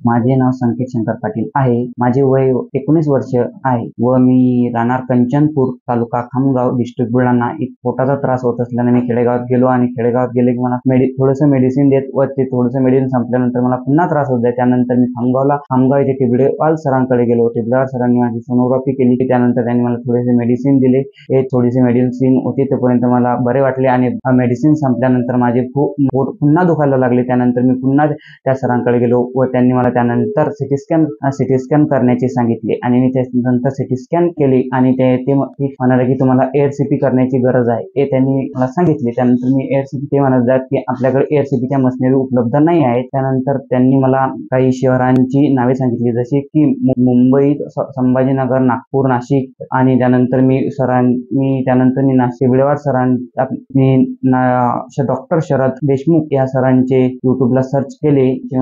माझे नाव संकेत शंकर पाटील आहे. माझे वय 19 वर्ष आहे व मी राहणार कंचनपूर, तालुका खामगाव, डिस्ट्रिक्ट बुलढाणा. पोटाचा त्रास होत असल्याने मी खेडेगावात गेलो आणि खेडेगावात गेले की मला थोडंसं मेडिसिन देत व ते थोडंसं मेडिसिन संपल्यानंतर मला पुन्हा त्रास होत आहे. त्यानंतर मी खामगाव येथे टिबडेवाल सरांकडे गेलो. टिबडेवाल सरांनी माझी सोनोग्राफी केली. त्यानंतर त्यांनी मला थोडेसे मेडिसिन दिले. हे थोडेसे मेडिसिन होते तोपर्यंत मला बरे वाटले आणि मेडिसिन संपल्यानंतर माझे पोट पुन्हा दुखायला लागले. त्यानंतर मी पुन्हा त्या सरांकडे गेलो व त्यांनी मला त्यानंतर सिटी स्कॅन करण्याचे सांगितले आणि मी त्यानंतर सिटी स्कॅन केली आणि ते म्हणाले की तुम्हाला ARCP करण्याची गरज आहे हे त्यांनी मला सांगितले. त्यानंतर मी ARCP ते म्हणत की आपल्याकडे ARCPच्या मशिनरी उपलब्ध नाही आहेत. त्यानंतर त्यांनी मला काही शहरांची नावे सांगितली जसे की मुंबई, संभाजीनगर, नागपूर, नाशिक आणि त्यानंतर मी टिबडेवाल डॉक्टर शरद देशमुख या सरांचे युट्यूबला सर्च केले की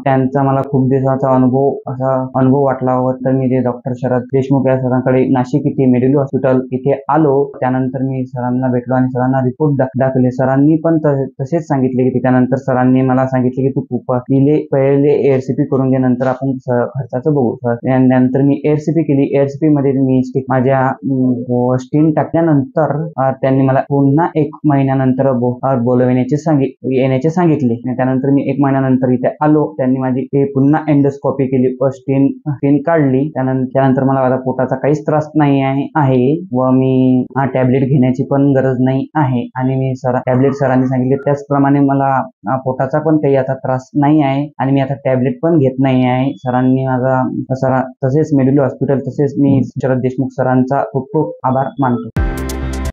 त्यांचा मला खूप दिवसाचा अनुभव वाटला व तर मी ते डॉक्टर शरद देशमुख या सरांकडे नाशिक येथे मेडिलो हॉस्पिटल इथे आलो. त्यानंतर मी सरांना भेटलो आणि सरांना रिपोर्ट दाखवले. सरांनी पण तसेच सांगितले की त्यानंतर सरांनी मला सांगितले की तू पहिले ARCP करून घे, नंतर आपण खर्चाचं बघू. त्यानंतर मी ARCP केली. ARCP मध्ये मी माझ्या स्टीन टाकल्यानंतर त्यांनी मला पुन्हा 1 महिन्यानंतर येण्याचे सांगितले. त्यानंतर मी 1 महिन्यानंतर इथे आलो. त्यांनी माझी पुन्हा एंडोस्कोपी केली व स्टीन काढली. त्यानंतर मला आता पोटाचा काहीच त्रास नाही आहे व मी टॅबलेट घेण्याची पण गरज नाही आहे आणि मी टॅबलेट सरांनी सांगितले त्याचप्रमाणे मला पोटाचा पण काही आता त्रास नाही आहे आणि मी आता टॅबलेट पण घेत नाही आहे. सरांनी तसेच मेडिलो हॉस्पिटल तसेच मी शरद देशमुख सरांचा खूप खूप आभार मानतो.